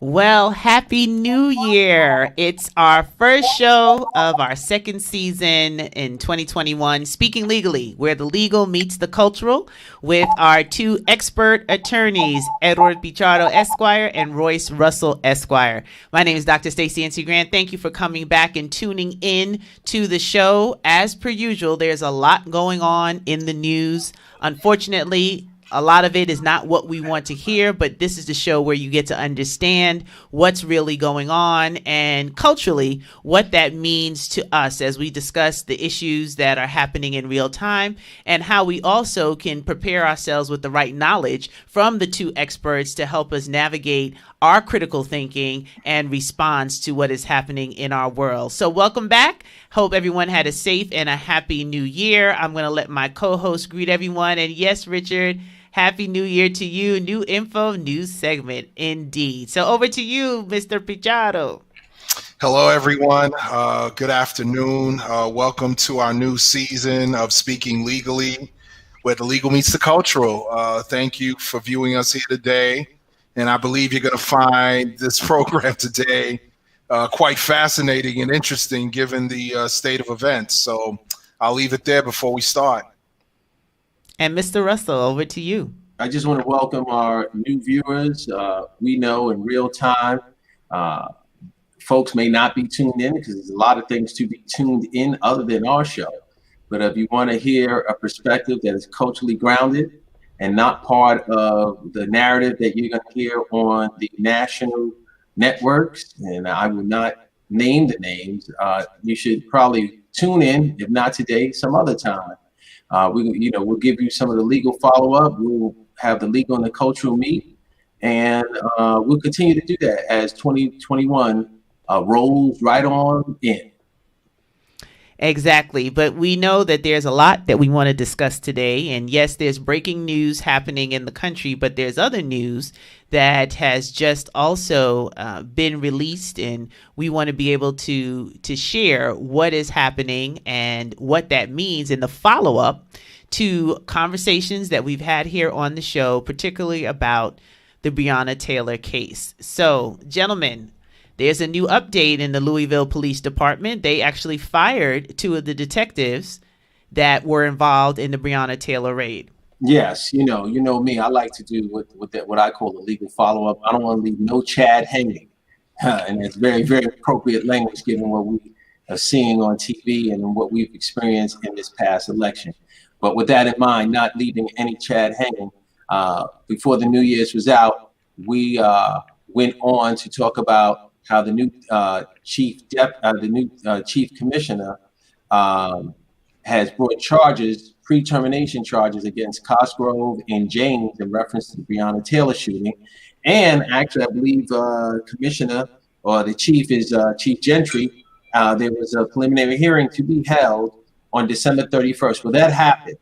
Well, Happy New Year. It's our first show of our second season in 2021, Speaking Legally, where the legal meets the cultural, with our two expert attorneys, Edward Pichardo Esquire and Royce Russell Esquire. My name is Dr. Stacey NC Grant. Thank you for coming back and tuning in to the show. As per usual, there's a lot going on in the news. Unfortunately, a lot of it is not what we want to hear, but this is the show where you get to understand what's really going on and culturally what that means to us as we discuss the issues that are happening in real time and how we also can prepare ourselves with the right knowledge from the two experts to help us navigate our critical thinking and response to what is happening in our world. So welcome back. Hope everyone had a safe and a happy new year. I'm going to let my co-host greet everyone. And yes, Richard, Happy New Year to you. New info, new segment, indeed. So over to you, Mr. Pichardo. Hello, everyone. Good afternoon. Welcome to our new season of Speaking Legally, where the legal meets the cultural. Thank you for viewing us here today. And I believe you're going to find this program today quite fascinating and interesting given the state of events. So I'll leave it there before we start. And Mr. Russell, over to you. I just want to welcome our new viewers. We know in real time, folks may not be tuned in because there's a lot of things to be tuned in other than our show. But if you want to hear a perspective that is culturally grounded and not part of the narrative that you're going to hear on the national networks, and I will not name the names, you should probably tune in, if not today, some other time. We'll give you some of the legal follow-up. We'll have the legal and the cultural meet, and we'll continue to do that as 2021 rolls right on in. Exactly. But we know that there's a lot that we want to discuss today. And yes, there's breaking news happening in the country, but there's other news that has just also been released. And we want to be able to share what is happening and what that means in the follow-up to conversations that we've had here on the show, particularly about the Breonna Taylor case. So, gentlemen, there's a new update in the Louisville Police Department. They actually fired two of the detectives that were involved in the Breonna Taylor raid. Yes, you know me. I like to do what I call a legal follow-up. I don't want to leave no Chad hanging, and it's very, very appropriate language given what we are seeing on TV and what we've experienced in this past election. But with that in mind, not leaving any Chad hanging. Before the New Year's was out, we went on to talk about how the new chief commissioner has brought pre-termination charges against Cosgrove and James in reference to the Breonna Taylor shooting. And actually, I believe commissioner or the chief is Chief Gentry. There was a preliminary hearing to be held on December 31st. Well, that happened,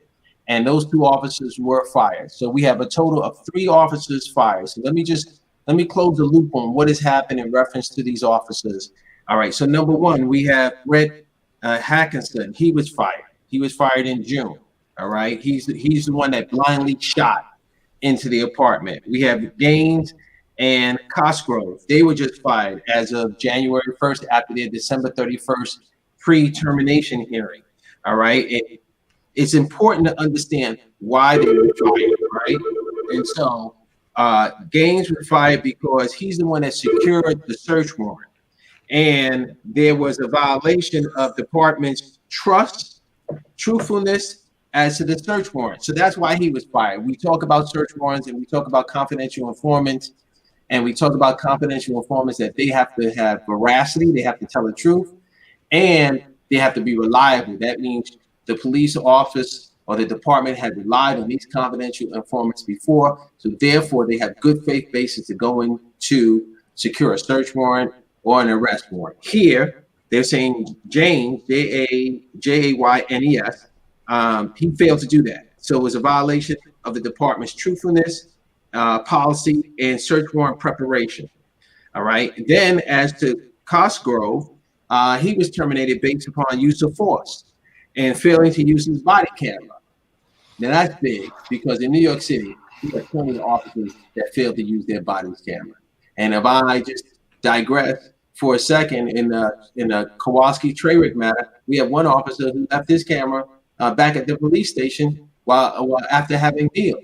and those two officers were fired. So we have a total of 3 officers fired. So let me close the loop on what has happened in reference to these officers. All right, so number one, we have Brett Hackinson. He was fired. He was fired in June. All right, he's the one that blindly shot into the apartment. We have Gaines and Cosgrove. They were just fired as of January 1st after their December 31st pre-termination hearing. All right, it's important to understand why they were fired, right? And so Gaines was fired because he's the one that secured the search warrant. And there was a violation of department's truthfulness as to the search warrant. So that's why he was fired. We talk about search warrants and we talk about confidential informants, and we talk about confidential informants that they have to have veracity, they have to tell the truth, and they have to be reliable. That means the police office or the department had relied on these confidential informants before, so therefore they have good faith basis to go in to secure a search warrant or an arrest warrant. Here, they're saying James, Jaynes, he failed to do that. So it was a violation of the department's truthfulness policy and search warrant preparation. All right. Then as to Cosgrove, he was terminated based upon use of force and failing to use his body camera. Now that's big because in New York City, we have plenty of officers that failed to use their body camera. And if I just digress for a second, in the Kowalski Trayrick matter, we have one officer who left his camera back at the police station while after having meal.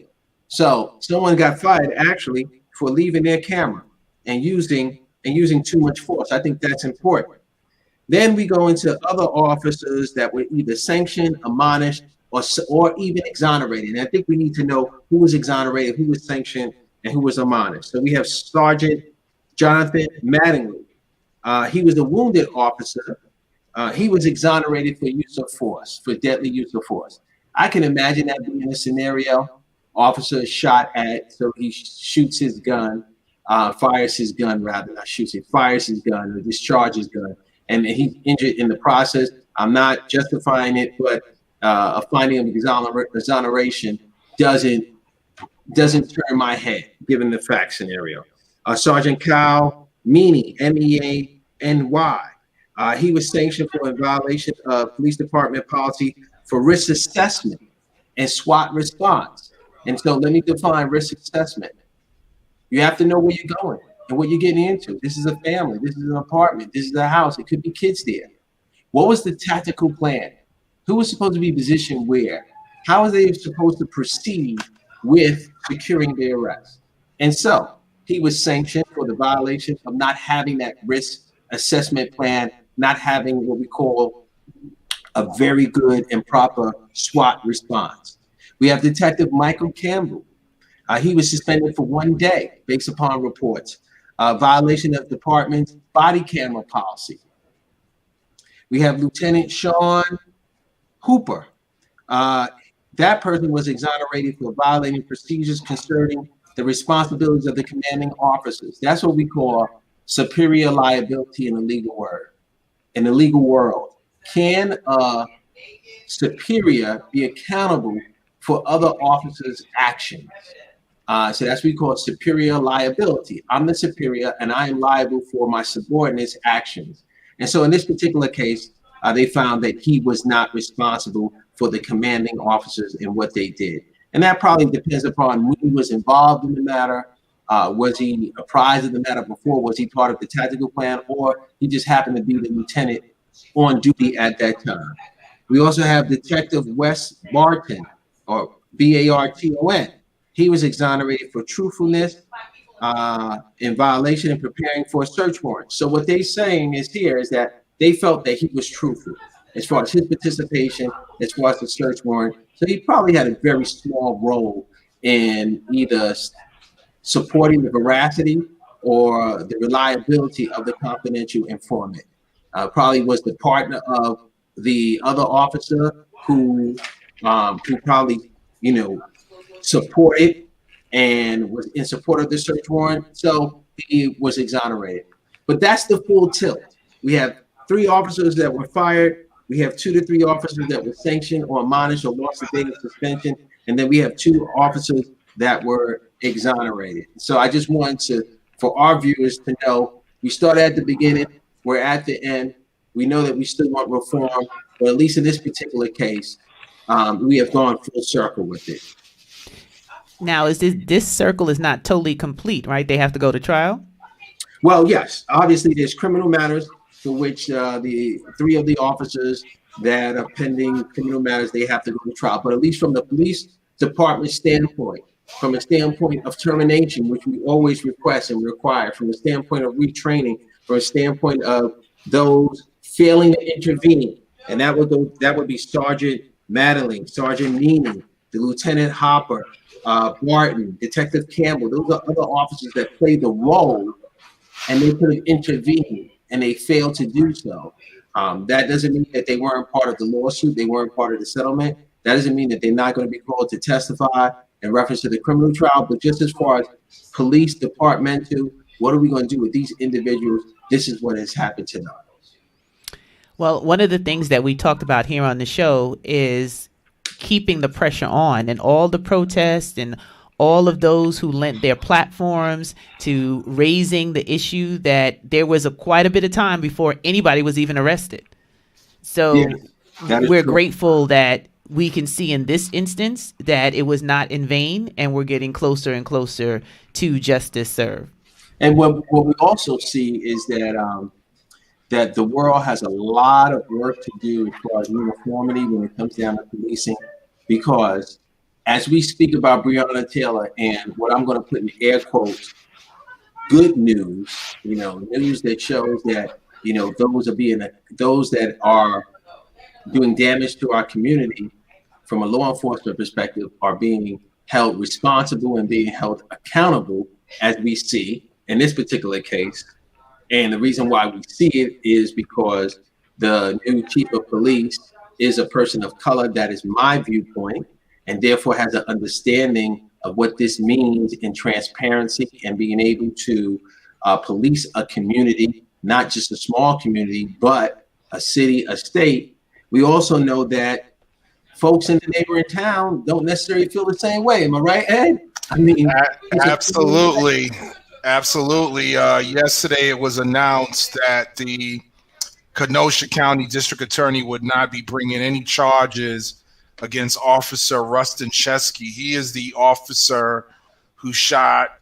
So someone got fired actually for leaving their camera and using too much force. I think that's important. Then we go into other officers that were either sanctioned, admonished, or even exonerated. And I think we need to know who was exonerated, who was sanctioned, and who was admonished. So we have Sergeant Jonathan Mattingly. He was a wounded officer. He was exonerated for use of force, for deadly use of force. I can imagine that being a scenario. Officer is shot at, so he shoots his gun, fires his gun rather, not shoots it, fires his gun or discharges gun, and he's injured in the process. I'm not justifying it, but a finding of exoneration doesn't turn my head, given the fact scenario. Sergeant Kyle Meany, MEANY. He was sanctioned for a violation of police department policy for risk assessment and SWAT response. And so let me define risk assessment. You have to know where you're going and what you're getting into. This is a family. This is an apartment. This is a house. It could be kids there. What was the tactical plan? Who was supposed to be positioned where? How are they supposed to proceed with securing their arrest? And so he was sanctioned for the violation of not having that risk assessment plan, not having what we call a very good and proper SWAT response. We have Detective Michael Campbell. He was suspended for 1 day based upon reports. Violation of department's body camera policy. We have Lieutenant Sean Hooper. That person was exonerated for violating procedures concerning the responsibilities of the commanding officers. That's what we call superior liability in the legal word. In the legal world, can a superior be accountable for other officers' actions? So that's what we call superior liability. I'm the superior and I am liable for my subordinates' actions. And so in this particular case, they found that he was not responsible for the commanding officers and what they did. And that probably depends upon when he was involved in the matter. Was he apprised of the matter before? Was he part of the tactical plan? Or he just happened to be the lieutenant on duty at that time? We also have Detective Wes Barton, or Barton. He was exonerated for truthfulness in violation and preparing for a search warrant. So what they're saying is that they felt that he was truthful as far as his participation, as far as the search warrant. So he probably had a very small role in either supporting the veracity or the reliability of the confidential informant. Probably was the partner of the other officer who probably, supported and was in support of the search warrant. So he was exonerated. But that's the full tilt. We have 3 officers that were fired. We have 2 to 3 officers that were sanctioned or admonished or lost a day of suspension. And then we have 2 officers that were exonerated. So I just wanted for our viewers to know, we started at the beginning, we're at the end. We know that we still want reform, but at least in this particular case, we have gone full circle with it. Now, is this circle is not totally complete, right? They have to go to trial? Well, yes. Obviously, there's criminal matters for which the 3 of the officers that are pending criminal matters, they have to go to trial. But at least from the police department standpoint, from a standpoint of termination, which we always request and require, from a standpoint of retraining, from a standpoint of those failing to intervene, and that would be Sergeant Madeline, Sergeant Meany, the Lieutenant Hopper, Barton, Detective Campbell. Those are other officers that play the role, and they could have intervened, and they failed to do so. That doesn't mean that they weren't part of the lawsuit, they weren't part of the settlement. That doesn't mean that they're not going to be called to testify in reference to the criminal trial. But just as far as police departmental, what are we going to do with these individuals? This is what has happened to them. Well, one of the things that we talked about here on the show is keeping the pressure on, and all the protests and all of those who lent their platforms to raising the issue that there was quite a bit of time before anybody was even arrested. So we're grateful that we can see in this instance that it was not in vain, and we're getting closer and closer to justice served. And what we also see is that that the world has a lot of work to do as far as uniformity when it comes down to policing, because as we speak about Breonna Taylor and what I'm going to put in air quotes, good news, news that shows that those that are doing damage to our community from a law enforcement perspective are being held responsible and being held accountable, as we see in this particular case. And the reason why we see it is because the new chief of police is a person of color. That is my viewpoint, and therefore has an understanding of what this means in transparency and being able to police a community, not just a small community, but a city, a state. We also know that folks in the neighboring town don't necessarily feel the same way. Am I right, Ed? I mean, absolutely. Absolutely. Yesterday, it was announced that the Kenosha County District Attorney would not be bringing any charges against Officer Rustin Chesky. He is the officer who shot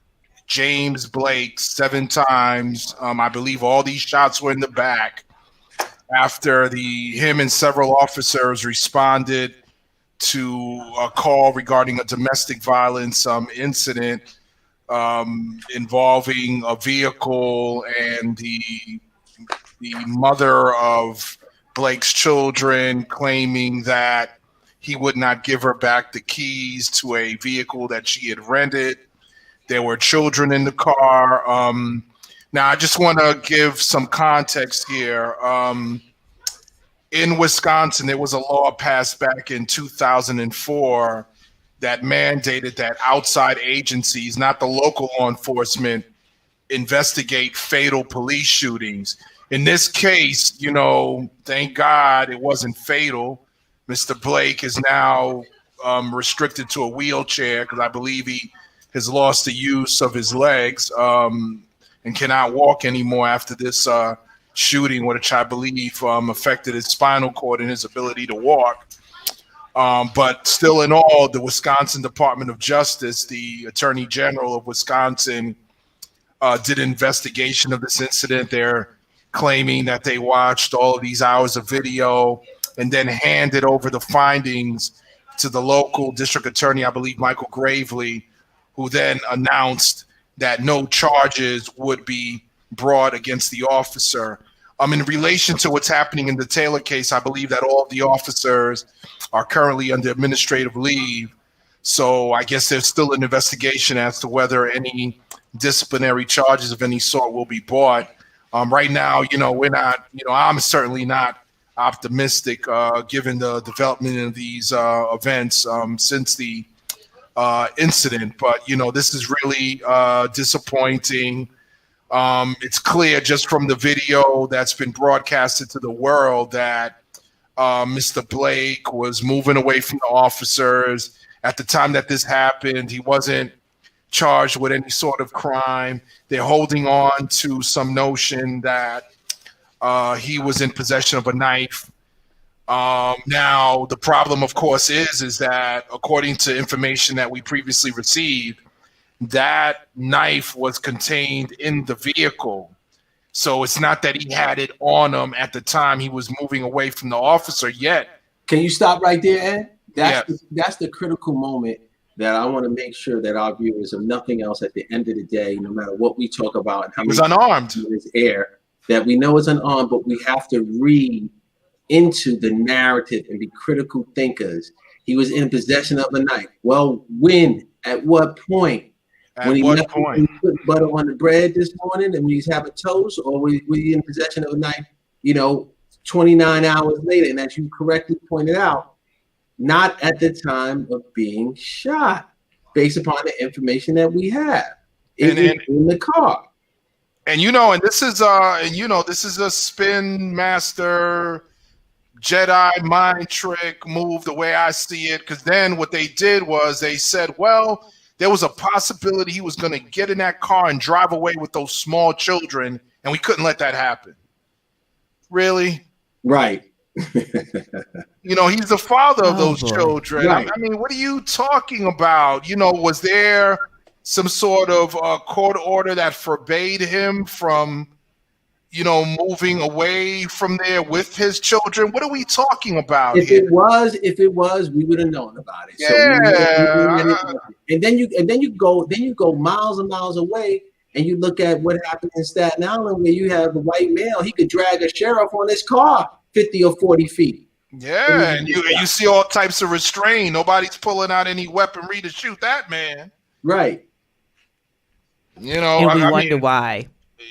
James Blake 7 times. I believe all these shots were in the back after him and several officers responded to a call regarding a domestic violence incident involving a vehicle and the mother of Blake's children claiming that he would not give her back the keys to a vehicle that she had rented. There were children in the car. Now, I just want to give some context here. In Wisconsin, there was a law passed back in 2004 that mandated that outside agencies, not the local law enforcement, investigate fatal police shootings. In this case, thank God it wasn't fatal. Mr. Blake is now restricted to a wheelchair because I believe he has lost the use of his legs and cannot walk anymore after this shooting, which I believe affected his spinal cord and his ability to walk. But still in all, the Wisconsin Department of Justice, the Attorney General of Wisconsin, did an investigation of this incident. They're claiming that they watched all of these hours of video and then handed over the findings to the local district attorney, I believe Michael Gravely, who then announced that no charges would be brought against the officer. In relation to what's happening in the Taylor case, I believe that all of the officers are currently under administrative leave. So I guess there's still an investigation as to whether any disciplinary charges of any sort will be brought. Right now, we're not, I'm certainly not optimistic given the development of these events since the incident. But, this is really disappointing. It's clear just from the video that's been broadcasted to the world that Mr. Blake was moving away from the officers. At the time that this happened, he wasn't charged with any sort of crime. They're holding on to some notion that he was in possession of a knife. Now, the problem, of course, is that according to information that we previously received, that knife was contained in the vehicle. So it's not that he had it on him at the time he was moving away from the officer yet. Can you stop right there, Ed? That's the critical moment that I want to make sure that our viewers, if nothing else, at the end of the day, no matter what we talk about and how he was unarmed, is air, that we know it's unarmed, but we have to read into the narrative and be critical thinkers. He was in possession of a knife. Well, when? At what point? When he put butter on the bread this morning and he's having toast, or was he in possession of a knife, 29 hours later? And as you correctly pointed out, not at the time of being shot, based upon the information that we have in the car. And this is a spin master Jedi mind trick move, the way I see it. Because then what they did was they said, well, there was a possibility he was going to get in that car and drive away with those small children, and we couldn't let that happen. Really? Right. He's the father of those children. Right. I mean, what are you talking about? Was there some sort of court order that forbade him from, moving away from there with his children? What are we talking about If here? it was, we would have known about it. So Yeah. and then you go miles and miles away, and you look at what happened in Staten Island, where you have a white male, he could drag a sheriff on his car 50 or 40 feet. Yeah, and you see all types of restraint. Nobody's pulling out any weaponry to shoot that man. Right. And we wonder why.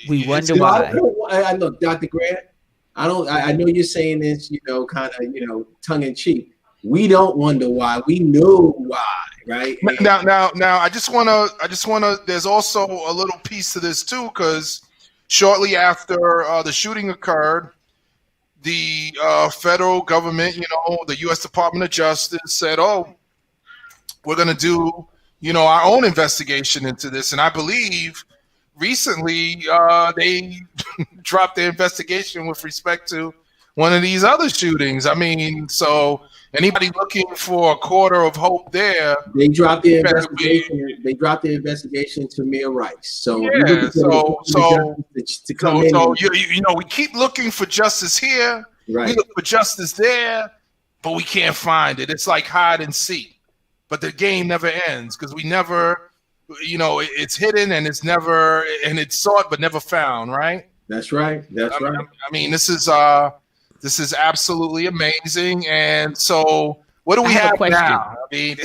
We wonder why. I look, Dr. Grant, I know you're saying this, kind of, tongue in cheek. We don't wonder why. We know why, right? Now, I just wanna. There's also a little piece to this too, because shortly after the shooting occurred, the federal government, the U.S. Department of Justice said, "Oh, we're going to do, our own investigation into this." And I believe recently they dropped their investigation with respect to one of these other shootings. I mean, so anybody looking for a quarter of hope there, they dropped their investigation. They dropped their investigation to Mayor Rice. So yeah, to come in. We keep looking for justice here. Right. We look for justice there, but we can't find it. It's like hide and seek. But the game never ends because we never, it's hidden and it's sought but never found, right? That's right. That's right. I mean, this is absolutely amazing. And so, what do we have now? I mean,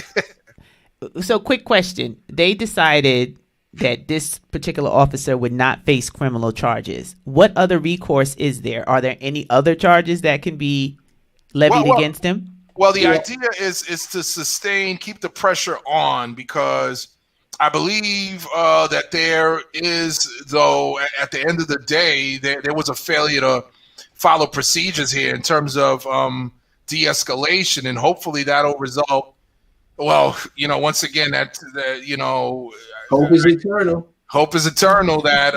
so quick question. They decided that this particular officer would not face criminal charges. What other recourse is there? Are there any other charges that can be levied against him? Well, the idea is to keep the pressure on, because I believe that there is, though, at the end of the day, there was a failure to follow procedures here in terms of de-escalation, and hopefully that'll result. Well, once again, hope is eternal. Hope is eternal that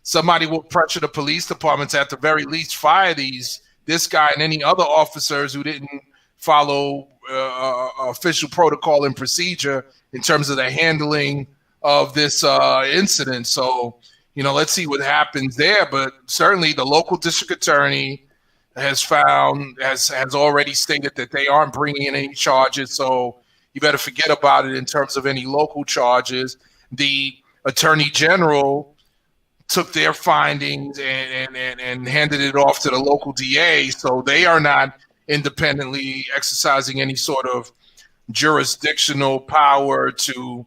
somebody will pressure the police department to, at the very least, fire this guy and any other officers who didn't follow official protocol and procedure in terms of the handling of this incident. So, let's see what happens there. But certainly the local district attorney has already stated that they aren't bringing in any charges. So you better forget about it in terms of any local charges. The attorney general took their findings and handed it off to the local DA. So they are not independently exercising any sort of jurisdictional power to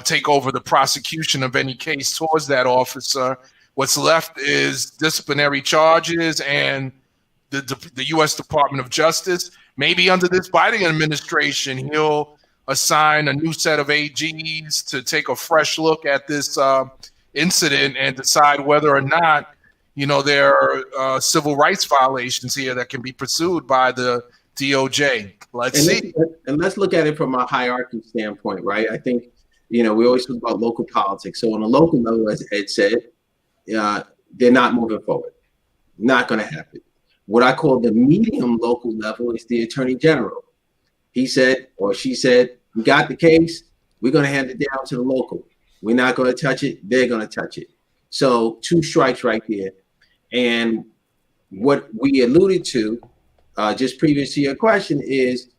take over the prosecution of any case towards that officer. What's left is disciplinary charges, and the U.S. Department of Justice, maybe under this Biden administration, he'll assign a new set of AGs to take a fresh look at this incident and decide whether or not, there are civil rights violations here that can be pursued by the DOJ. Let's see. Let's look at it from a hierarchy standpoint, right? I think, we always talk about local politics. So on a local level, as Ed said, they're not moving forward. Not going to happen. What I call the medium local level is the attorney general. He said, or she said, we got the case. We're going to hand it down to the local. We're not going to touch it. They're going to touch it. So 2 strikes right there. And what we alluded to just previous to your question is,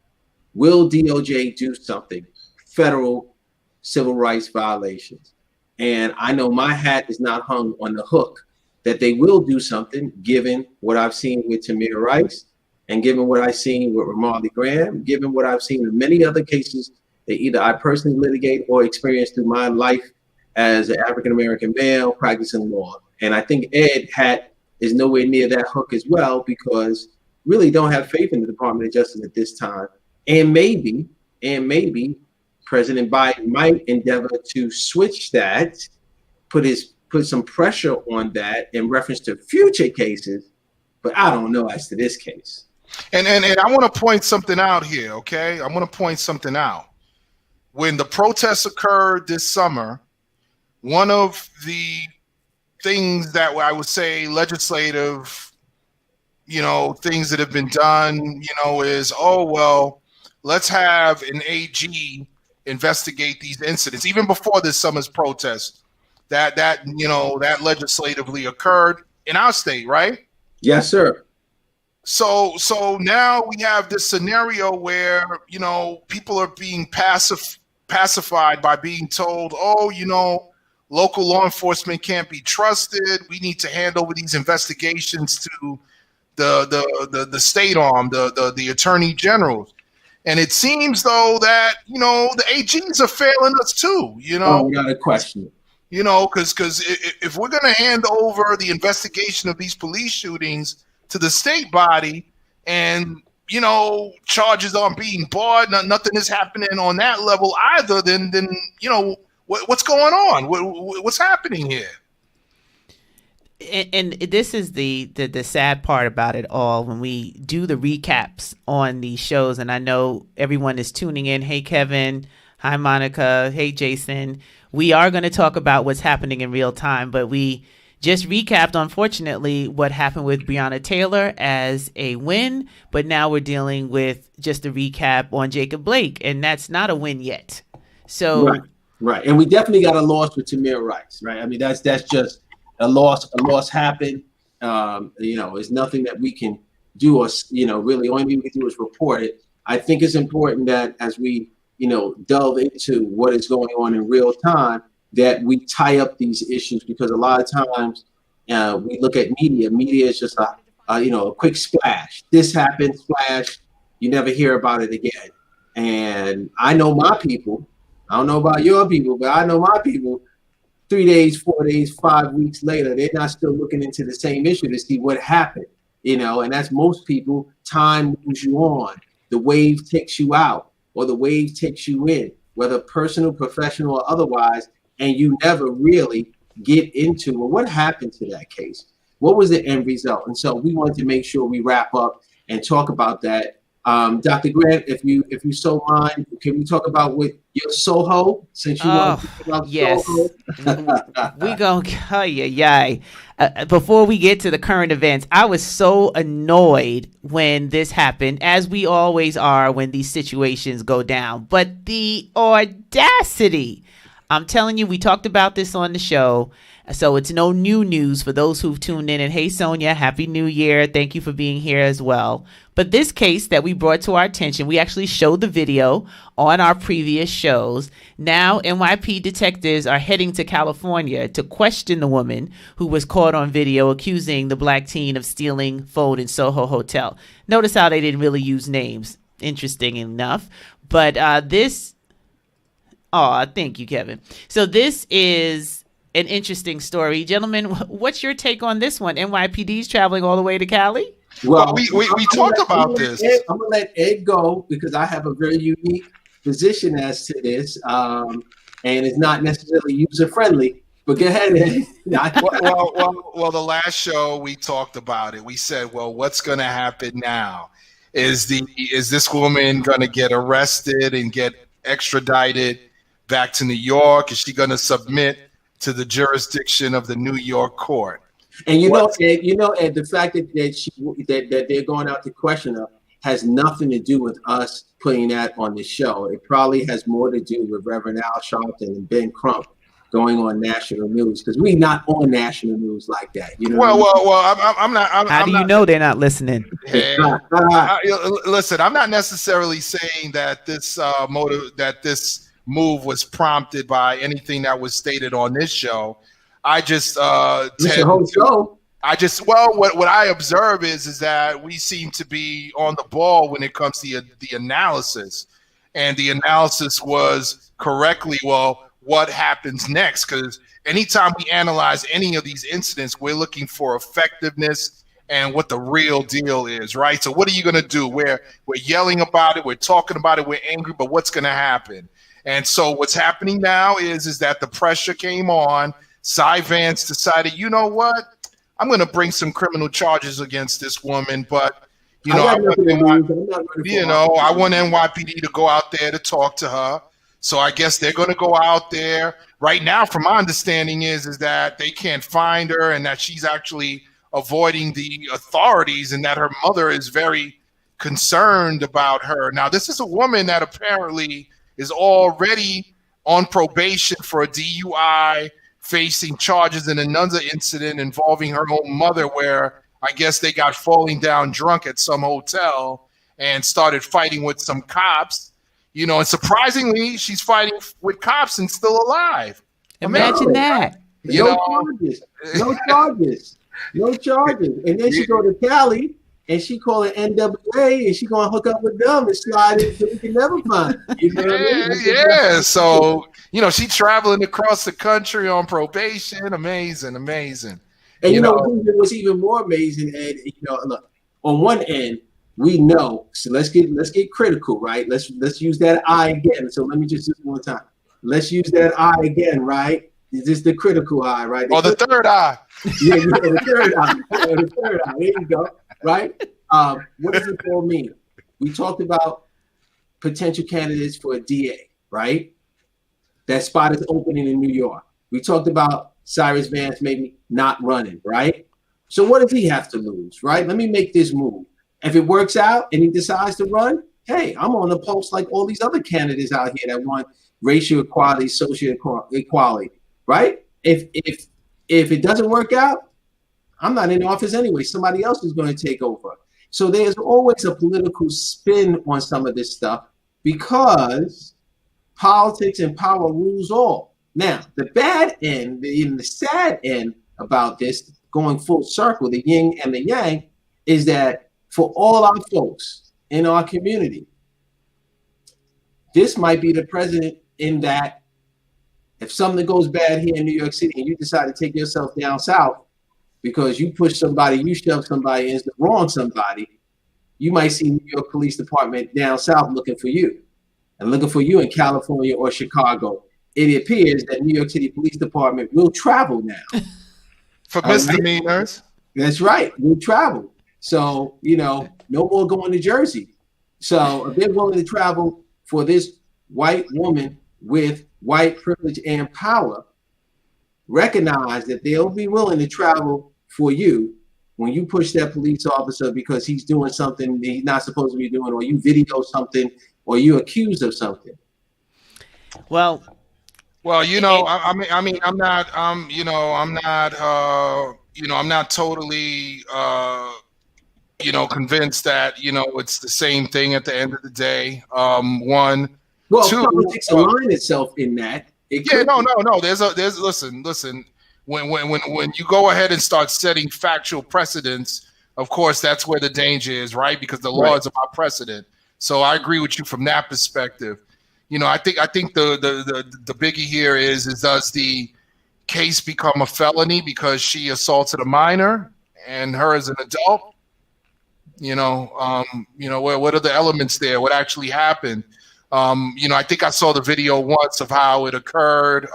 will DOJ do something? Federal civil rights violations. And I know my hat is not hung on the hook that they will do something, given what I've seen with Tamir Rice, and given what I've seen with Ramarley Graham, given what I've seen in many other cases that either I personally litigate or experienced through my life as an African-American male practicing law. And I think Ed's hat is nowhere near that hook as well, because really don't have faith in the Department of Justice at this time. And maybe President Biden might endeavor to switch that, put some pressure on that in reference to future cases, but I don't know as to this case. And I want to point something out here, okay? I want to point something out. When the protests occurred this summer, one of the things that I would say legislative, things that have been done, is, let's have an AG investigate these incidents, even before this summer's protest that legislatively occurred in our state, right? Yes, sir. So now we have this scenario where people are being pacified by being told, oh, local law enforcement can't be trusted. We need to hand over these investigations to the state arm, the attorney generals. And it seems though that the AGs are failing us too. Oh, without a question. Because if we're going to hand over the investigation of these police shootings to the state body, and charges aren't being barred, nothing is happening on that level either, then what's going on? What's happening here? And this is the sad part about it all when we do the recaps on these shows. And I know everyone is tuning in. Hey, Kevin. Hi, Monica. Hey, Jason. We are going to talk about what's happening in real time, but we just recapped, unfortunately, what happened with Breonna Taylor as a win. But now we're dealing with just a recap on Jacob Blake, and that's not a win yet. So right. And we definitely got a loss with Tamir Rice, right? I mean, that's just a loss. A loss happened. There's nothing that we can do, or really, only thing we can do is report it. I think it's important that as we delve into what is going on in real time, that we tie up these issues, because a lot of times we look at media. Media is just a quick splash. This happened, splash. You never hear about it again. And I know my people. I don't know about your people, but I know my people. 3 days, 4 days, 5 weeks later, they're not still looking into the same issue to see what happened. And that's most people. Time moves you on. The wave takes you out, or the wave takes you in, whether personal, professional, or otherwise. And you never really get into, well, what happened to that case? What was the end result? And so we wanted to make sure we wrap up and talk about that. Dr. Grant, if you so mind, can we talk about what your Soho, since you want to talk about yes. Soho? We gonna before we get to the current events, I was so annoyed when this happened, as we always are when these situations go down. But the audacity, I'm telling you, we talked about this on the show, so it's no new news for those who've tuned in. And hey, Sonia, Happy New Year. Thank you for being here as well. But this case that we brought to our attention, we actually showed the video on our previous shows. Now, NYPD detectives are heading to California to question the woman who was caught on video accusing the black teen of stealing phone in Soho Hotel. Notice how they didn't really use names. Interesting enough. But thank you, Kevin. So this is an interesting story. Gentlemen, what's your take on this one? NYPD's traveling all the way to Cali? Well, we talked about this. I'm going to let Ed go, because I have a very unique position as to this, and it's not necessarily user-friendly. But go ahead, Ed. well, the last show we talked about it. We said, well, what's going to happen now? Is this woman going to get arrested and get extradited back to New York? Is she going to submit to the jurisdiction of the New York court? And Ed, the fact that they're going out to question her has nothing to do with us putting that on the show. It probably has more to do with Reverend Al Sharpton and Ben Crump going on national news, because we're not on national news like that. I'm not. How do you know they're not listening? Listen, I'm not necessarily saying that this this move was prompted by anything that was stated on this show. I just what I observe is that we seem to be on the ball when it comes to the analysis, and the analysis was correctly, well, what happens next? Because anytime we analyze any of these incidents, we're looking for effectiveness and what the real deal is, right? So what are you going to do? We're yelling about it, we're talking about it, we're angry, but what's going to happen? And so what's happening now is that the pressure came on. Cy Vance decided, you know what? I'm going to bring some criminal charges against this woman, but I want NYPD to go out there to talk to her. So I guess they're going to go out there right now. From my understanding is that they can't find her, and that she's actually avoiding the authorities, and that her mother is very concerned about her. Now, this is a woman that apparently is already on probation for a DUI, facing charges in another incident involving her own mother, where I guess they got falling down drunk at some hotel and started fighting with some cops. And surprisingly, she's fighting with cops and still alive. Imagine that. No charges. And then she go to Cali and she call it NWA and she gonna hook up with them and slide in so we can never find. You know what I mean? Yeah. So she traveling across the country on probation. Amazing. And what's even more amazing, Ed? Look, on one end, we know. So let's get critical, right? Let's use that I again. So let me just do it one time. Let's use that I again, right? Is this the critical eye, right? The third eye. Yeah, the third eye. The third eye. There you go. Right? What does it all mean? We talked about potential candidates for a DA, right? That spot is opening in New York. We talked about Cyrus Vance maybe not running, right? So what does he have to lose, right? Let me make this move. If it works out and he decides to run, hey, I'm on the pulse like all these other candidates out here that want racial equality, social equality, right? If it doesn't work out, I'm not in office anyway. Somebody else is going to take over. So there's always a political spin on some of this stuff because politics and power rules all. Now, the bad end, even the sad end about this, going full circle, the yin and the yang, is that for all our folks in our community, this might be the president in that if something goes bad here in New York City and you decide to take yourself down south because you push somebody, you shove somebody, and wrong somebody, you might see New York Police Department down south looking for you and looking for you in California or Chicago. It appears that New York City Police Department will travel now. For misdemeanors. That's right. We'll travel. So, no more going to Jersey. So if they're willing to travel for this white woman with white privilege and power, recognize that they'll be willing to travel for you when you push that police officer because he's doing something he's not supposed to be doing, or you video something, or you accused of something. Well, I'm not totally convinced that it's the same thing at the end of the day. Two, politics align itself in that. No. Listen. When you go ahead and start setting factual precedents, of course that's where the danger is, right? Because the law is about precedent. So I agree with you from that perspective. I think the biggie here is does the case become a felony because she assaulted a minor and her as an adult? What are the elements there? What actually happened? I think I saw the video once of how it occurred.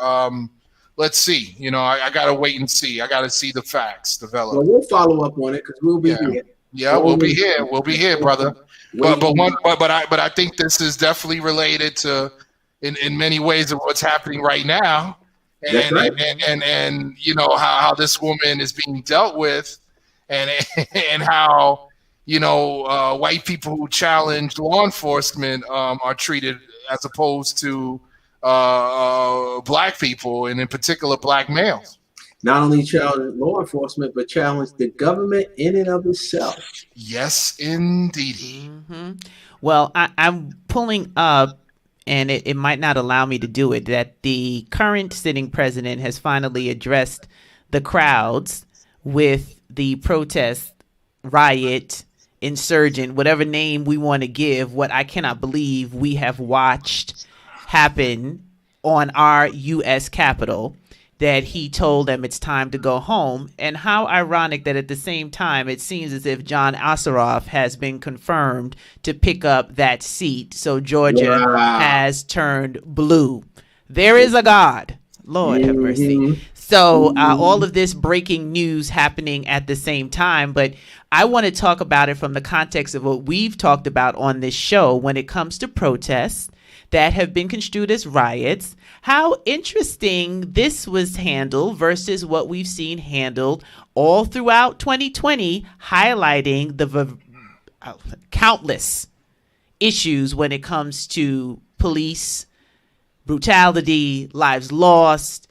Let's see. I got to wait and see. I got to see the facts develop. Well, we'll follow up on it because we'll be here. Yeah, we'll be here. We'll be here, brother. But I think this is definitely related to, in many ways, of what's happening right now, and how this woman is being dealt with, and how white people who challenge law enforcement are treated as opposed to black people, and in particular black males. Not only challenge law enforcement, but challenge the government in and of itself. Yes, indeed. Mm-hmm. Well, I'm pulling up, and it might not allow me to do it, that the current sitting president has finally addressed the crowds with the protest, riot, insurgent, whatever name we want to give, what I cannot believe we have watched happen on our U.S. Capitol, that he told them it's time to go home. And how ironic that at the same time, it seems as if John Ossoff has been confirmed to pick up that seat. So Georgia has turned blue. There is a God. Lord have mercy. So all of this breaking news happening at the same time. But I want to talk about it from the context of what we've talked about on this show when it comes to protests that have been construed as riots, how interesting this was handled versus what we've seen handled all throughout 2020, highlighting the countless issues when it comes to police brutality, lives lost,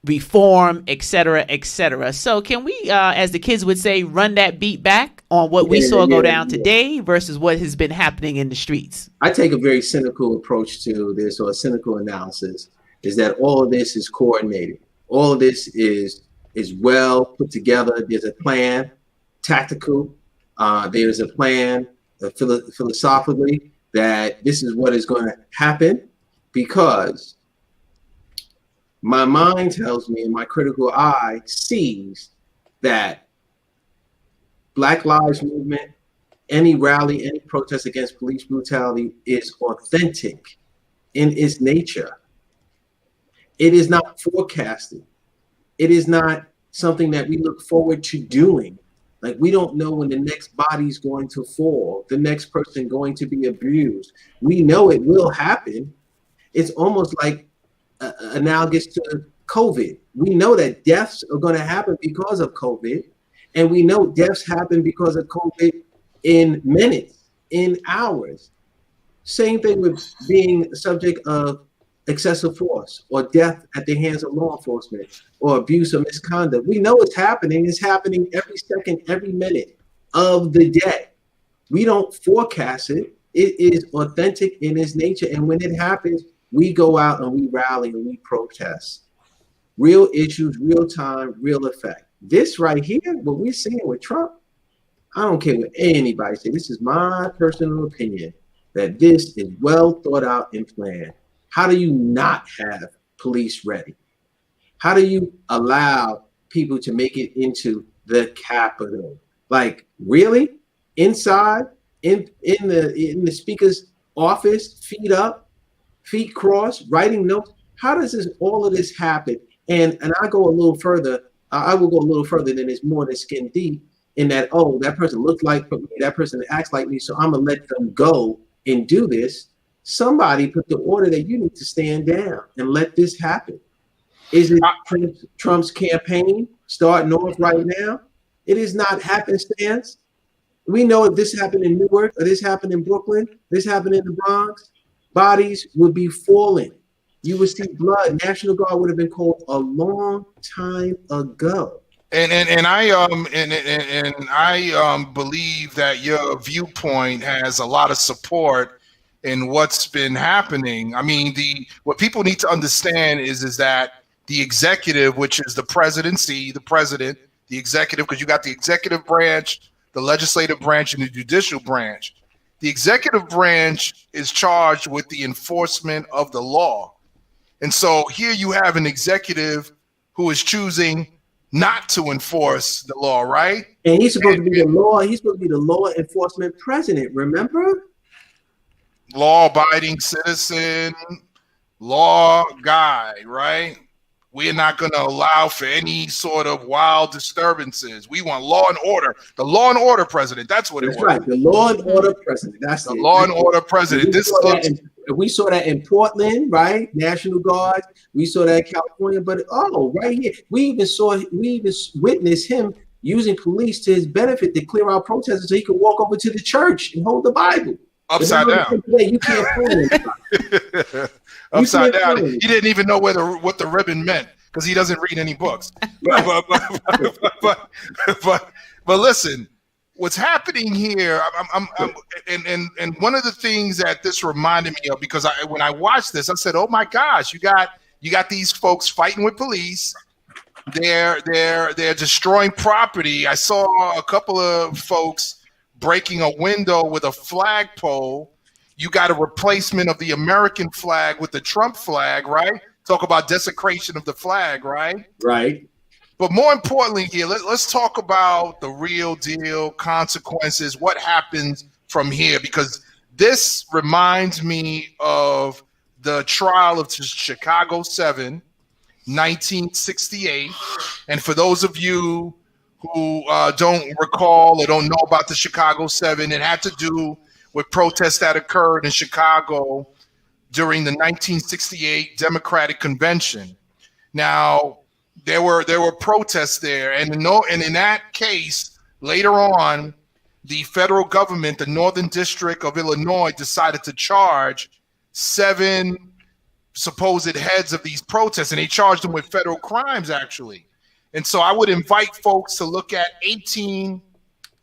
reform, etc., etc. So can we, as the kids would say, run that beat back on what we saw go down today versus what has been happening in the streets? I take a very cynical approach to this, or a cynical analysis, is that all of this is coordinated. All of this is well put together. There's a plan, tactical. There's a plan philosophically that this is what is going to happen, because my mind tells me and my critical eye sees that Black Lives Movement, any rally, any protest against police brutality is authentic in its nature. It is not forecasted. It is not something that we look forward to doing. Like, we don't know when the next body's going to fall, the next person going to be abused. We know it will happen. It's almost like analogous to COVID. We know that deaths are going to happen because of COVID, and we know deaths happen because of COVID in minutes, in hours. Same thing with being a subject of excessive force or death at the hands of law enforcement or abuse or misconduct. We know it's happening. It's happening every second, every minute of the day. We don't forecast it. It is authentic in its nature. And when it happens, we go out and we rally and we protest. Real issues, real time, real effect. This right here, what we're seeing with Trump, I don't care what anybody says. This is my personal opinion, that this is well thought out and planned. How do you not have police ready? How do you allow people to make it into the Capitol? Like, really? Inside, in the speaker's office, feet up, feet crossed, writing notes? How does all of this happen? And I go a little further. I will go a little further than it's more than skin deep, in that, oh, that person looks like me, that person acts like me, so I'm gonna let them go and do this. Somebody put the order that you need to stand down and let this happen. Is it Trump's campaign starting off right now? It is not happenstance. We know if this happened in Newark, or this happened in Brooklyn, this happened in the Bronx, bodies would be falling. You would see blood. National Guard would have been called a long time ago. And I believe that your viewpoint has a lot of support in what's been happening. I mean, what people need to understand is that the executive, which is the presidency, the president, the executive, because you got the executive branch, the legislative branch, and the judicial branch. The executive branch is charged with the enforcement of the law. And so here you have an executive who is choosing not to enforce the law, right? And he's supposed to be the law. He's supposed to be the law enforcement president. Remember? Law-abiding citizen, law guy, right? We're not going to allow for any sort of wild disturbances. We want law and order. The law and order president. That's what it was. That's right. The law and order president. That's the law and order president. We saw that in Portland, right? National Guard. We saw that in California, but right here, we even witnessed him using police to his benefit to clear out protesters so he could walk over to the church and hold the Bible. Upside down. You can't fool anybody. Upside down. He didn't even know what the ribbon meant because he doesn't read any books. But listen, what's happening here? And one of the things that this reminded me of, because when I watched this, I said, "Oh my gosh, you got these folks fighting with police. They're destroying property. I saw a couple of folks breaking a window with a flagpole. You got a replacement of the American flag with the Trump flag, right? Talk about desecration of the flag, right? Right. But more importantly here, let's talk about the real deal, consequences, what happens from here, because this reminds me of the trial of Chicago 7, 1968. And for those of you who don't recall or don't know about the Chicago 7, it had to do with protests that occurred in Chicago during the 1968 Democratic Convention. Now, there were protests there, and in that case, later on, the federal government, the Northern District of Illinois, decided to charge 7 supposed heads of these protests, and they charged them with federal crimes, actually. And so I would invite folks to look at 18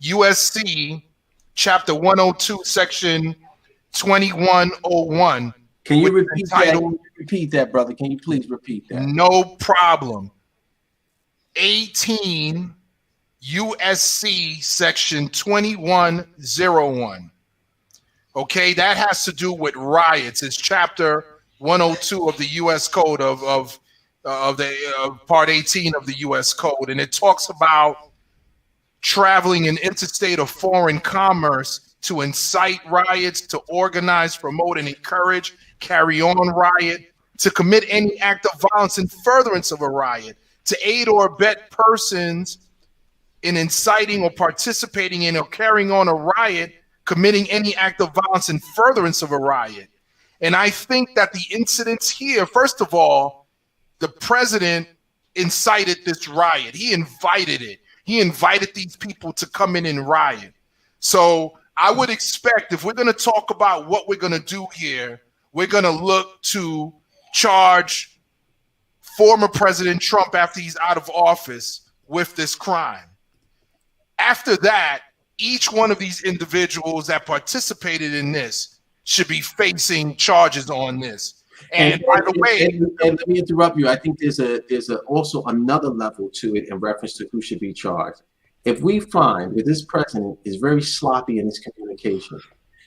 USC chapter 102, section 2101. Can you repeat that? Repeat that, brother. Can you please repeat that? No problem. 18 USC section 2101. Okay, that has to do with riots. It's chapter 102 of the U.S. Code of part 18 of the U.S. Code, and it talks about traveling in interstate or foreign commerce to incite riots, to organize, promote, and encourage, carry on riot, to commit any act of violence in furtherance of a riot, to aid or abet persons in inciting or participating in or carrying on a riot, committing any act of violence in furtherance of a riot. And I think that the incidents here, first of all, the president incited this riot. He invited it. He invited these people to come in and riot. So I would expect, if we're going to talk about what we're going to do here, we're going to look to charge former President Trump, after he's out of office, with this crime. After that, each one of these individuals that participated in this should be facing charges on this. And by the way, and let me interrupt you. I think there's also another level to it in reference to who should be charged. If we find that this president is very sloppy in his communication,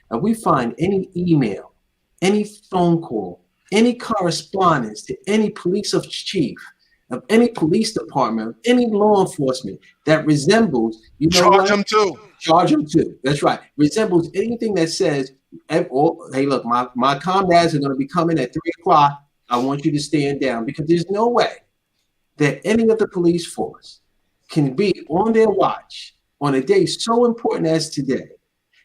and we find any email, any phone call, any correspondence to any police chief of any police department, any law enforcement that resembles, charge them too. Charge them too. That's right. Resembles anything that says, hey, look, my comrades are going to be coming at 3 o'clock. I want you to stand down, because there's no way that any of the police force can be on their watch on a day so important as today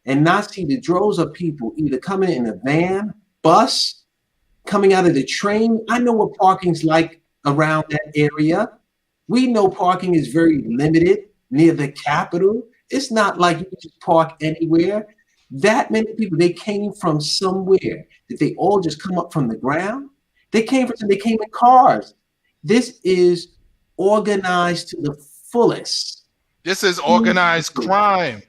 and not see the droves of people either coming in a van, bus, coming out of the train. I know what parking's like around that area. We know parking is very limited near the Capitol. It's not like you can just park anywhere. That many people, they came from somewhere. Did they all just come up from the ground? They came in cars. This is organized to the fullest. This is organized crime.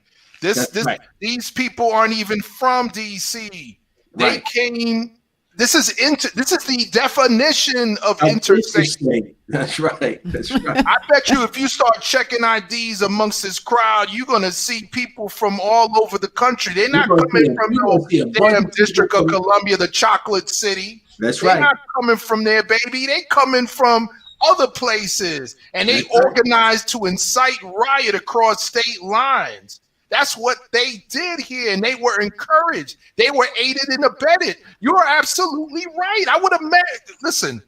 Right. These people aren't even from DC. They came. This is the definition of interstate. That's right. I bet you if you start checking IDs amongst this crowd, you're going to see people from all over the country. They're not coming from no damn District of Columbia, the Chocolate City. That's right. They're not coming from there, baby. They coming from other places, and they organized to incite riot across state lines. That's what they did here, and they were encouraged. They were aided and abetted. You're absolutely right. I would imagine. Listen,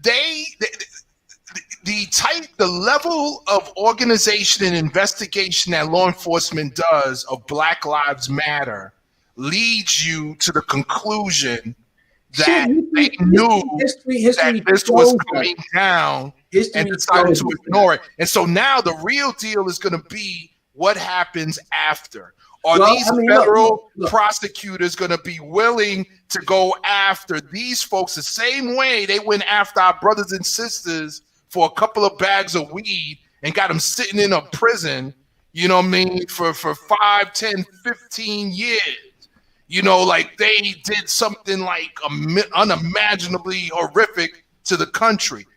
the level of organization and investigation that law enforcement does of Black Lives Matter leads you to the conclusion that they knew that this was coming down and decided to ignore it. And so now the real deal is going to be what happens after. Are these federal prosecutors going to be willing to go after these folks the same way they went after our brothers and sisters for a couple of bags of weed and got them sitting in a prison, you know what I mean, for 5, 10, 15 years? You know, like they did something like unimaginably horrific to the country.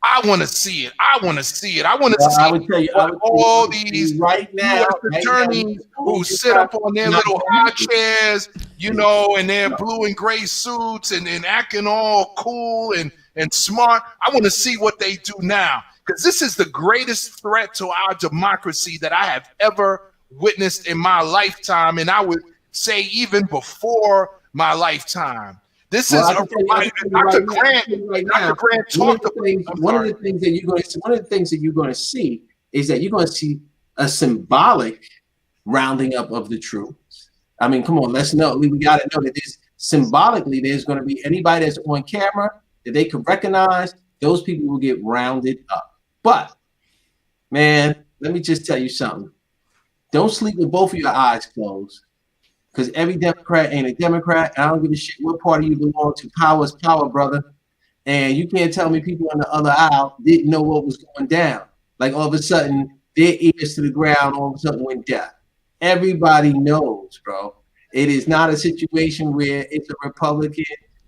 I want to see it. I want to see all these right now, attorneys who sit up on their little high chairs, you know, in their blue and gray suits and acting all cool and smart. I want to see what they do now, because this is the greatest threat to our democracy that I have ever witnessed in my lifetime, and I would say even before my lifetime. This is Dr. Grant talked about. One of the things that you're going to see is that you're going to see a symbolic rounding up of the troops. I mean, come on, let's know. We got to know that symbolically there's going to be anybody that's on camera that they can recognize. Those people will get rounded up. But man, let me just tell you something. Don't sleep with both of your eyes closed. because every Democrat ain't a Democrat. I don't give a shit what party you belong to. Power is power, brother. And you can't tell me people on the other aisle didn't know what was going down. Like all of a sudden, their ears to the ground all of a sudden went deaf. Everybody knows, bro. It is not a situation where it's a Republican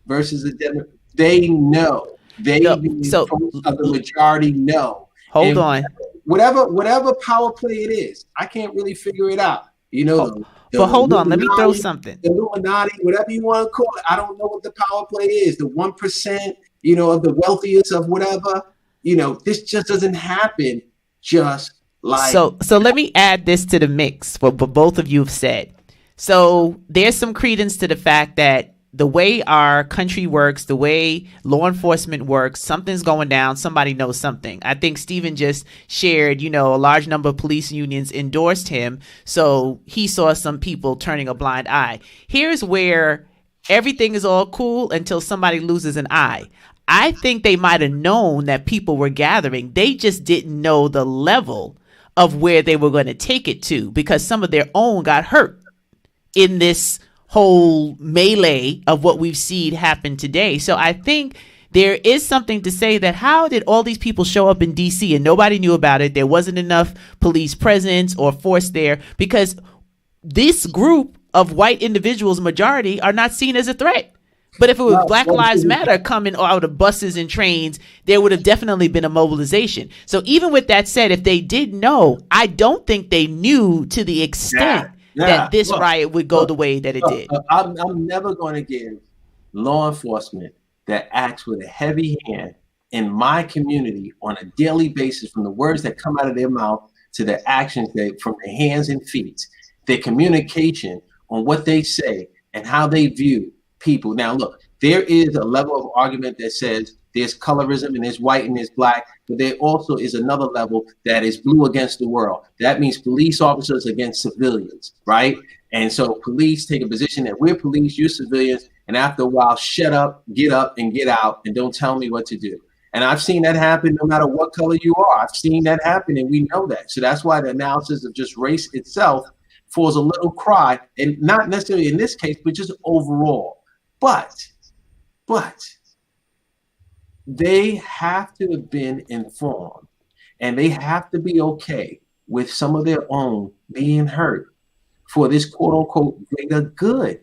versus a Democrat. They know. They, the folks of the majority, know. Hold on. Whatever power play it is, I can't really figure it out. You know, but hold on, let me throw something. The Illuminati, whatever you want to call it, I don't know what the power play is. The 1%, you know, of the wealthiest of whatever. You know, this just doesn't happen. Just like so. Let me add this to the mix for both of you have said. So there's some credence to the fact that the way our country works, the way law enforcement works, something's going down. Somebody knows something. I think Stephen just shared, you know, a large number of police unions endorsed him. So he saw some people turning a blind eye. Here's where everything is all cool until somebody loses an eye. I think they might have known that people were gathering. They just didn't know the level of where they were going to take it to because some of their own got hurt in this whole melee of what we've seen happen today. So I think there is something to say that how did all these people show up in DC and nobody knew about it? There wasn't enough police presence or force there because this group of white individuals, majority, are not seen as a threat. But if it was Black Lives Matter coming out of buses and trains, there would have definitely been a mobilization. So even with that said, if they did know, I don't think they knew to the extent that this riot would go the way that it did. I'm never going to give law enforcement that acts with a heavy hand in my community on a daily basis, from the words that come out of their mouth to their actions, from their hands and feet, their communication on what they say and how they view people. Now, look, there is a level of argument that says there's colorism and there's white and there's black, but there also is another level that is blue against the world. That means police officers against civilians, right? And so police take a position that we're police, you're civilians, and after a while, shut up, and get out, and don't tell me what to do. And I've seen that happen no matter what color you are. I've seen that happen, and we know that. So that's why the analysis of just race itself falls a little cry, and not necessarily in this case, but just overall. But they have to have been informed, and they have to be okay with some of their own being hurt for this quote unquote greater good.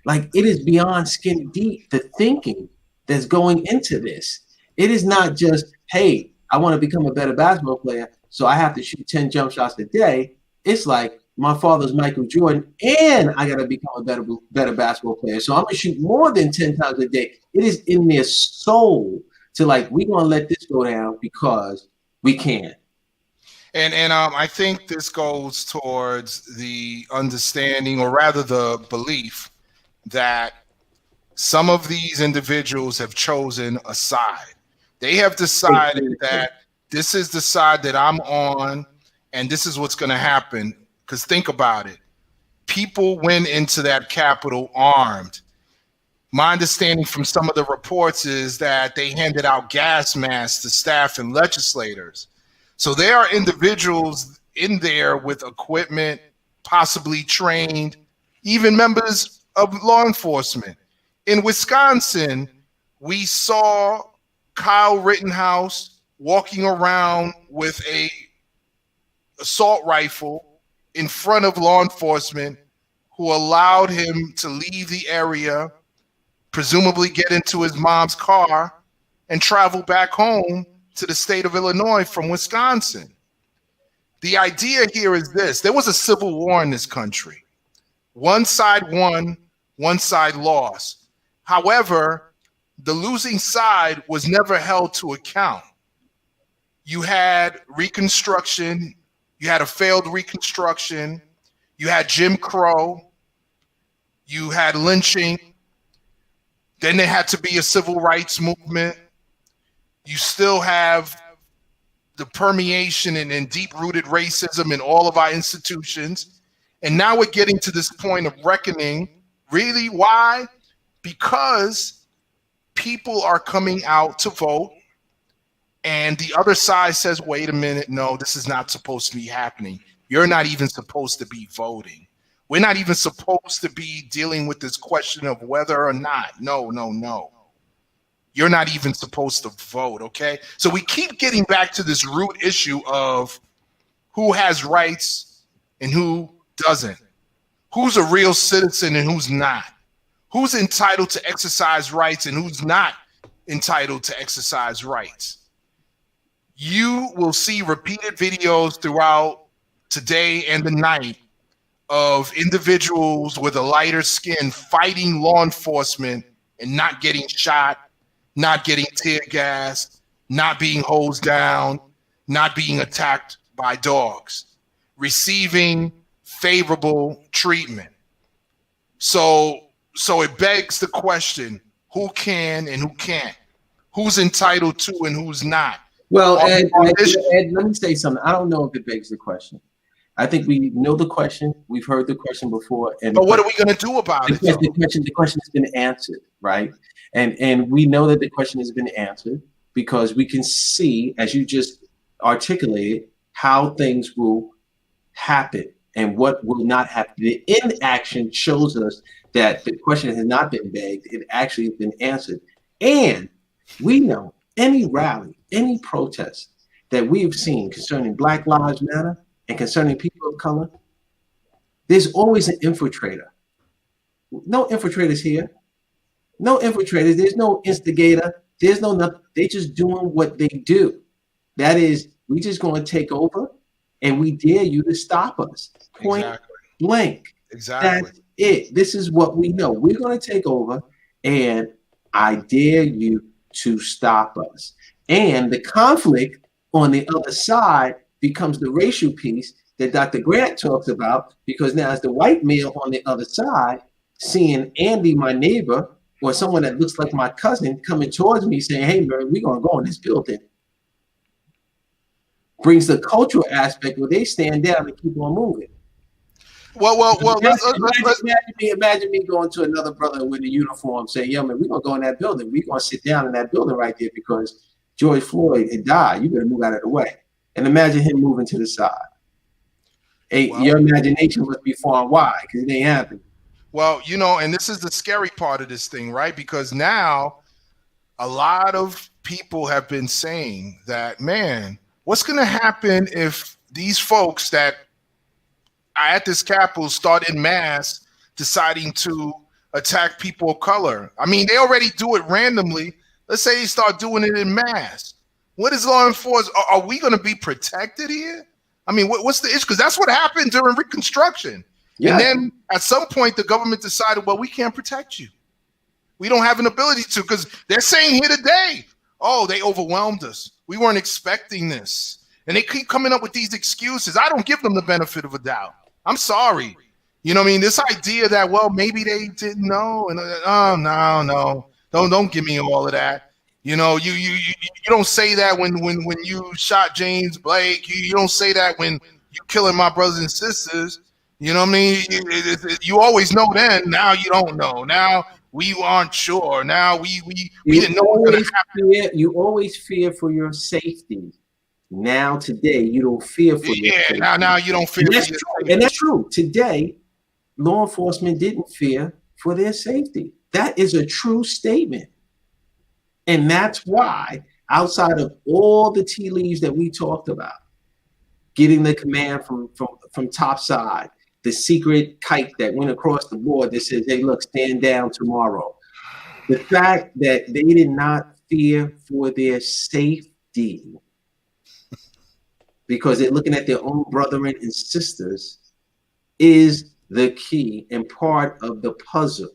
Like, it is beyond skin deep, the thinking that's going into this. It is not just, hey, I want to become a better basketball player, so I have to shoot 10 jump shots a day. It's like, my father's Michael Jordan, and I got to become a better basketball player. So I'm going to shoot more than 10 times a day. It is in their soul to like, we're going to let this go down because we can. And I think this goes towards the understanding, or rather the belief, that some of these individuals have chosen a side. They have decided that this is the side that I'm on, and this is what's going to happen. Because think about it. People went into that Capitol armed. My understanding from some of the reports is that they handed out gas masks to staff and legislators. So there are individuals in there with equipment, possibly trained, even members of law enforcement. In Wisconsin, we saw Kyle Rittenhouse walking around with a assault rifle in front of law enforcement, who allowed him to leave the area, presumably get into his mom's car, and travel back home to the state of Illinois from Wisconsin. The idea here is this: there was a civil war in this country. One side won, one side lost. However, the losing side was never held to account. You had Reconstruction, you had a failed Reconstruction, you had Jim Crow, you had lynching, then there had to be a civil rights movement. You still have the permeation and deep-rooted racism in all of our institutions. And now we're getting to this point of reckoning. Really? Why? Because people are coming out to vote, and the other side says, wait a minute, no, this is not supposed to be happening. You're not even supposed to be voting. We're not even supposed to be dealing with this question of whether or not. No. You're not even supposed to vote, okay? So we keep getting back to this root issue of who has rights and who doesn't. Who's a real citizen and who's not. Who's entitled to exercise rights and who's not entitled to exercise rights. You will see repeated videos throughout today and the night of individuals with a lighter skin fighting law enforcement and not getting shot, not getting tear gassed, not being hosed down, not being attacked by dogs, receiving favorable treatment. So it begs the question, who can and who can't? Who's entitled to and who's not? Well, Ed, let me say something. I don't know if it begs the question. I think we know the question. We've heard the question before. But what are we going to do about it? The question has been answered, right? And we know that the question has been answered because we can see, as you just articulated, how things will happen and what will not happen. The inaction shows us that the question has not been begged. It actually has been answered. And we know any rally, any protest that we've seen concerning Black Lives Matter and concerning people of color, there's always an infiltrator. No infiltrators here. No infiltrators. There's no instigator. There's no nothing. They're just doing what they do. That is, we just going to take over and we dare you to stop us. Point blank. Exactly. That's it. This is what we know. We're going to take over and I dare you to stop us. And the conflict on the other side becomes the racial piece that Dr. Grant talks about, because now as the white male on the other side, seeing Andy, my neighbor, or someone that looks like my cousin coming towards me saying, hey, man, we're going to go in this building, brings the cultural aspect where they stand down and keep on moving. Well. Imagine me going to another brother with a uniform saying, yo, man, we're going to go in that building. We're going to sit down in that building right there because George Floyd had died. You better move out of the way. And imagine him moving to the side. Hey, your imagination must be far and wide because it ain't happening. Well, and this is the scary part of this thing, right? Because now a lot of people have been saying that, man, what's going to happen if these folks that are at this Capitol start in mass deciding to attack people of color? I mean, they already do it randomly. Let's say they start doing it in mass. What is law enforcement? Are we going to be protected here? I mean, what's the issue? Because that's what happened during Reconstruction. Yeah. And then at some point, the government decided, well, we can't protect you. We don't have an ability to, because they're saying here today, oh, they overwhelmed us. We weren't expecting this. And they keep coming up with these excuses. I don't give them the benefit of a doubt. I'm sorry. You know what I mean? This idea that, well, maybe they didn't know. And no. Don't give me all of that. You don't say that when you shot James Blake. You don't say that when you killing my brothers and sisters. You know what I mean? You always know then. Now you don't know. Now we aren't sure. Now we didn't know what was going to happen. You always fear for your safety. Now today you don't fear for your safety. Now you don't fear for your safety. And that's true. Today, law enforcement didn't fear for their safety. That is a true statement. And that's why, outside of all the tea leaves that we talked about, getting the command from top side, the secret kite that went across the board that says, hey, look, stand down tomorrow. The fact that they did not fear for their safety because they're looking at their own brethren and sisters is the key and part of the puzzle.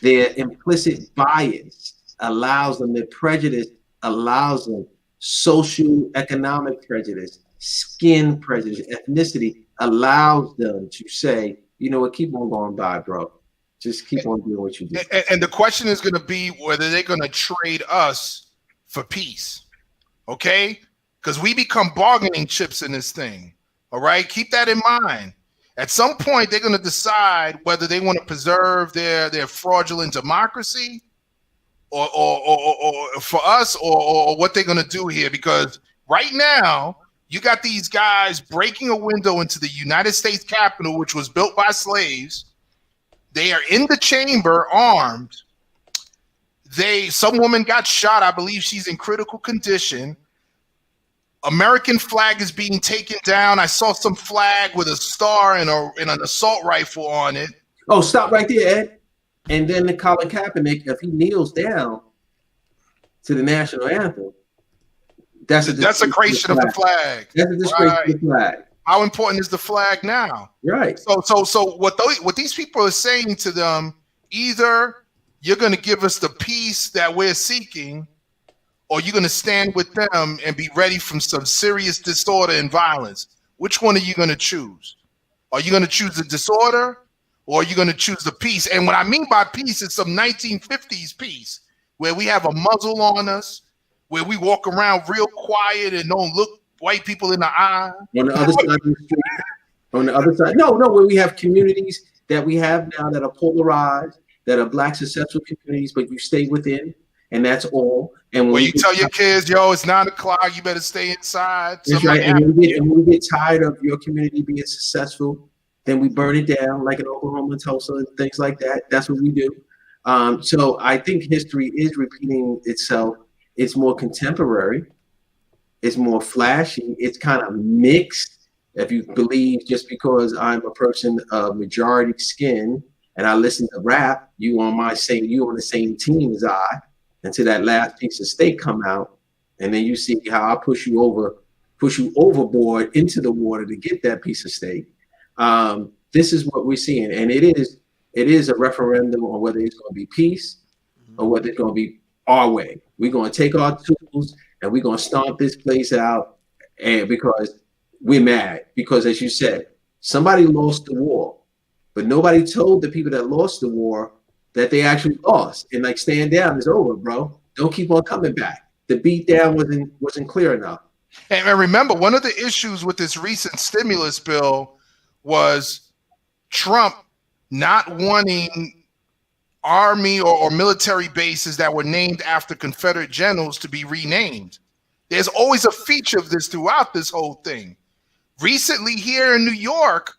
Their implicit bias allows them, their prejudice allows them, social economic prejudice, skin prejudice, ethnicity allows them to say, you know what, keep on going by, bro. Just keep on doing what you do. And the question is going to be whether they're going to trade us for peace, okay? Because we become bargaining chips in this thing, all right? Keep that in mind. At some point, they're going to decide whether they want to preserve their fraudulent democracy or for us or what they're going to do here. Because right now, You got these guys breaking a window into the United States Capitol, which was built by slaves. They are in the chamber armed. Some woman got shot. I believe she's in critical condition. American flag is being taken down. I saw some flag with a star and an assault rifle on it. Oh, stop right there, Ed. And then the Colin Kaepernick, if he kneels down to the national anthem, that's a desecration of the flag. That's a disgrace of the flag. How important is the flag now? Right. So what these people are saying to them, either you're going to give us the peace that we're seeking, or you're going to stand with them and be ready for some serious disorder and violence. Which one are you going to choose? Are you going to choose the disorder, or are you going to choose the peace? And what I mean by peace is some 1950s peace, where we have a muzzle on us, where we walk around real quiet and don't look white people in the eye. On the other side of the street. On the other side. No, where we have communities that we have now that are polarized, that are Black successful communities, but you stay within, and that's all. And when you tell your kids, yo, it's 9 o'clock, you better stay inside. That's right. And when we get tired of your community being successful, then we burn it down, like in Oklahoma and Tulsa and things like that. That's what we do. So I think history is repeating itself. It's more contemporary. It's more flashy. It's kind of mixed. If you believe just because I'm a person of majority skin and I listen to rap, you on the same team as I, until that last piece of steak come out, and then you see how I push you overboard into the water to get that piece of steak. This is what we're seeing, and it is a referendum on whether it's going to be peace or whether it's going to be our way. We're going to take our tools and we're going to stomp this place out, and because we're mad. Because as you said, somebody lost the war, but nobody told the people that lost the war that they actually lost. And like, stand down, is over, bro. Don't keep on coming back. The beat down wasn't clear enough. And remember, one of the issues with this recent stimulus bill was Trump not wanting army or military bases that were named after Confederate generals to be renamed. There's always a feature of this throughout this whole thing. Recently here in New York,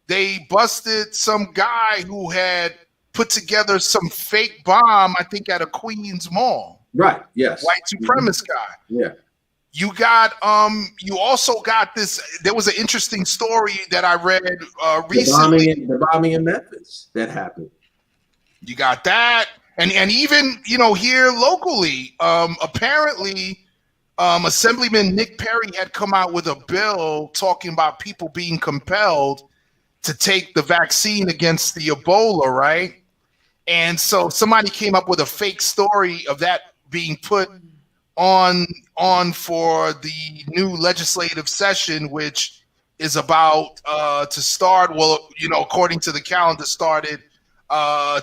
they busted some guy who had put together some fake bomb, I think at a Queens mall. Right, yes. White supremacist guy. Yeah. You got, you also got this, there was an interesting story that I read recently. The bombing in Memphis that happened. You got that. And even, here locally, apparently Assemblyman Nick Perry had come out with a bill talking about people being compelled to take the vaccine against the Ebola, right? And so somebody came up with a fake story of that being put on for the new legislative session, which is about to start. Well, according to the calendar, started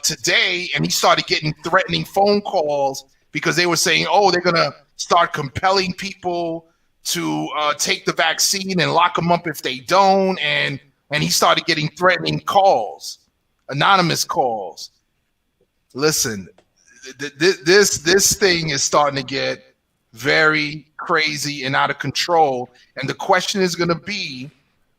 today, and he started getting threatening phone calls because they were saying, oh, they're going to start compelling people to take the vaccine and lock them up if they don't. And he started getting threatening calls, anonymous calls. Listen, this thing is starting to get very crazy and out of control. And the question is going to be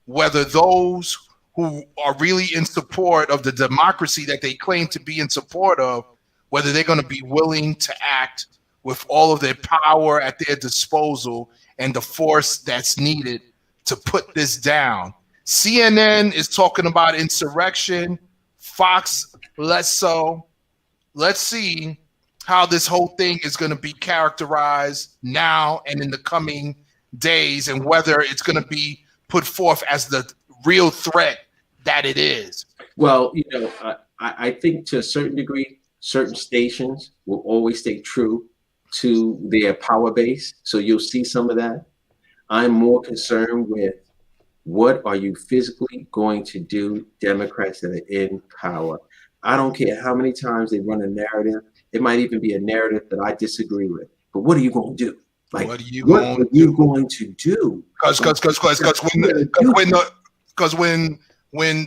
whether those who are really in support of the democracy that they claim to be in support of, whether they're going to be willing to act with all of their power at their disposal and the force that's needed to put this down. CNN is talking about insurrection, Fox less so. Let's see how this whole thing is going to be characterized now and in the coming days, and whether it's going to be put forth as the real threat that it is. Well, I think to a certain degree, certain stations will always stay true to their power base. So you'll see some of that. I'm more concerned with what are you physically going to do, Democrats that are in power. I don't care how many times they run a narrative. It might even be a narrative that I disagree with. But what are you going to do? Like, what are you going to do? Because when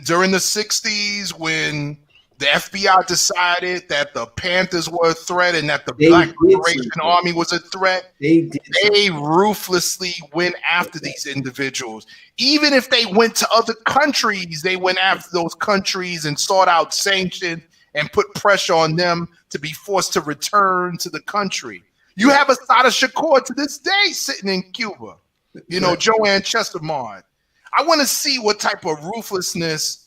during the 60s, when The FBI decided that the Panthers were a threat and that the They Black did Liberation something. Army was a threat. They did something. They ruthlessly went after these individuals. Even if they went to other countries, they went after those countries and sought out sanctions and put pressure on them to be forced to return to the country. You have Assata Shakur to this day sitting in Cuba. You know, Joanne Chestermont. I want to see what type of ruthlessness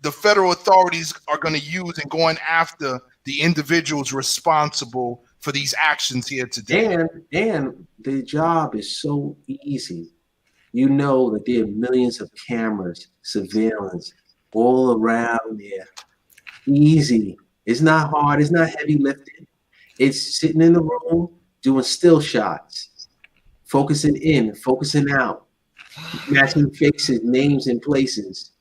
the federal authorities are going to use in going after the individuals responsible for these actions here today. And the job is so easy. You know that there are millions of cameras, surveillance all around there. Easy. It's not hard. It's not heavy lifting. It's sitting in the room doing still shots, focusing in, focusing out, matching faces, names, and places.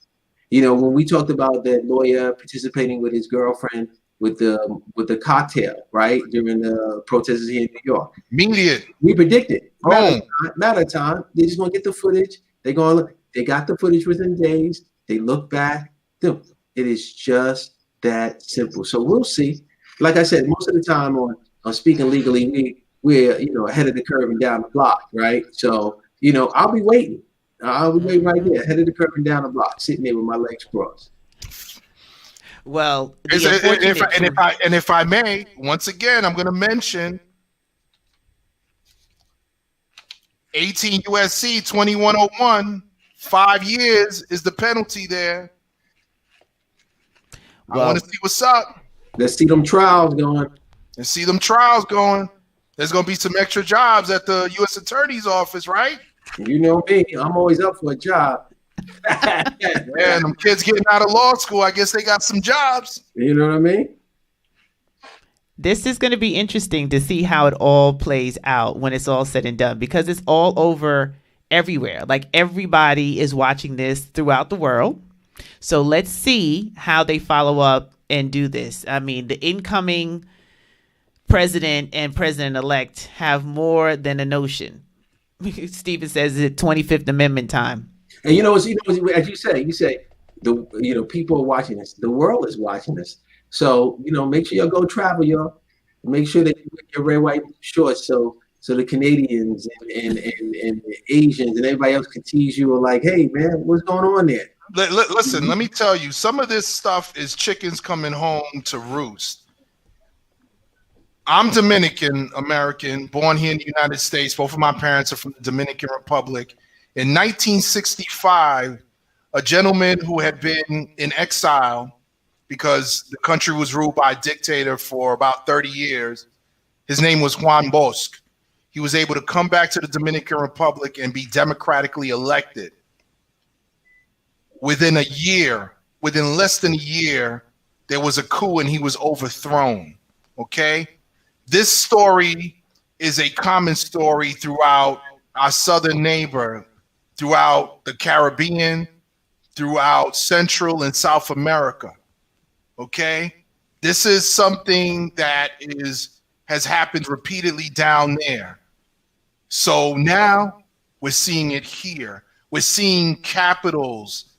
You know, when we talked about that lawyer participating with his girlfriend with the cocktail, right, during the protests here in New York, Immediate. we predicted. Boom. Matter of time. They're just gonna get the footage. They got the footage within days. They look back. It is just that simple. So we'll see. Like I said, most of the time on Speaking Legally, we're ahead of the curve and down the block, right? So I'll be waiting. I'll be waiting right there, ahead of the curve and down the block, sitting there with my legs crossed. Well, if I may, once again, I'm going to mention 18 USC 2101. 5 years is the penalty there. Well, I want to see what's up. Let's see them trials going. And see them trials going. There's going to be some extra jobs at the U.S. Attorney's office, right? You know me, I'm always up for a job. Yeah, them kids getting out of law school, I guess they got some jobs. You know what I mean? This is going to be interesting to see how it all plays out when it's all said and done, because it's all over everywhere. Like, everybody is watching this throughout the world. So let's see how they follow up and do this. I mean, the incoming president and president-elect have more than a notion. Stephen says it's 25th Amendment time. And as you say, people are watching this. The world is watching this. So, make sure y'all go travel, y'all. Make sure that you wear your red, white shorts so the Canadians and the Asians and everybody else can tease you, or like, hey, man, what's going on there? Listen, let me tell you, some of this stuff is chickens coming home to roost. I'm Dominican American, born here in the United States. Both of my parents are from the Dominican Republic. In 1965, a gentleman who had been in exile because the country was ruled by a dictator for about 30 years, his name was Juan Bosch. He was able to come back to the Dominican Republic and be democratically elected. Within less than a year, there was a coup and he was overthrown. Okay? This story is a common story throughout our southern neighbor, throughout the Caribbean, throughout Central and South America. Okay? This is something that has happened repeatedly down there. So now we're seeing it here. We're seeing capitals,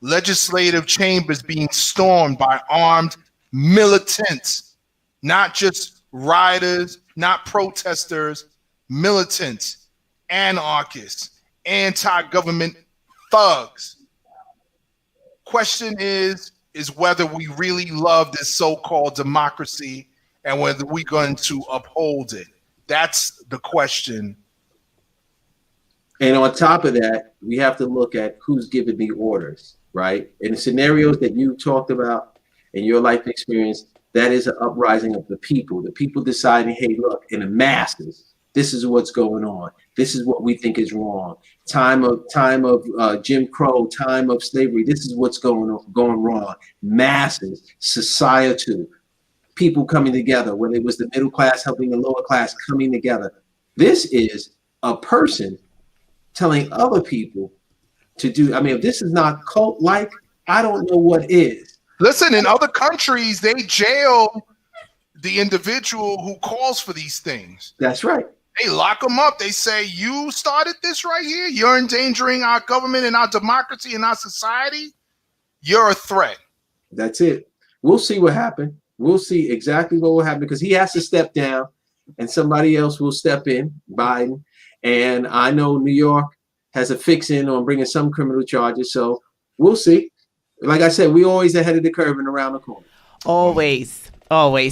legislative chambers being stormed by armed militants, not just rioters, not protesters, militants, anarchists, anti-government thugs. Question is whether we really love this so-called democracy and whether we're going to uphold it. That's the question. And on top of that, we have to look at who's giving the orders, right? In the scenarios that you talked about in your life experience, that is an uprising of the people deciding, hey, look, in the masses, this is what's going on. This is what we think is wrong. Time of Jim Crow, time of slavery. This is what's going wrong. Masses, society, people coming together, whether it was the middle class helping the lower class coming together. This is a person telling other people to do. I mean, if this is not cult-like, I don't know what is. Listen, in other countries, they jail the individual who calls for these things. That's right. They lock them up. They say, you started this right here. You're endangering our government and our democracy and our society. You're a threat. That's it. we'll see what happened. We'll see exactly what will happen because he has to step down and somebody else will step in, Biden. And I know New York has a fix-in on bringing some criminal charges. So we'll see. Like I said, we always ahead of the curve and around the corner. Always.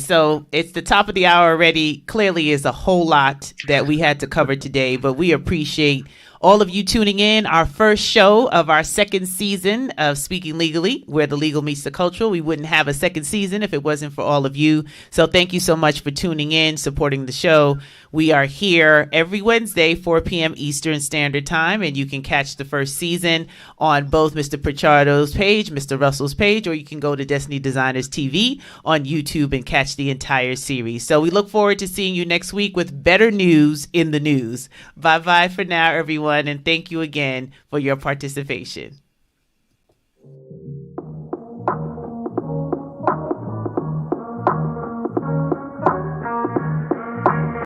So it's the top of the hour already. Clearly is a whole lot that we had to cover today, but we appreciate all of you tuning in. Our first show of our second season of Speaking Legally, where the legal meets the cultural. We wouldn't have a second season if it wasn't for all of you. So thank you so much for tuning in, supporting the show. We are here every Wednesday, 4 p.m. Eastern Standard Time, and you can catch the first season on both Mr. Pichardo's page, Mr. Russell's page, or you can go to Destiny Designers TV on YouTube and catch the entire series. So we look forward to seeing you next week with better news in the news. Bye-bye for now, everyone, and thank you again for your participation.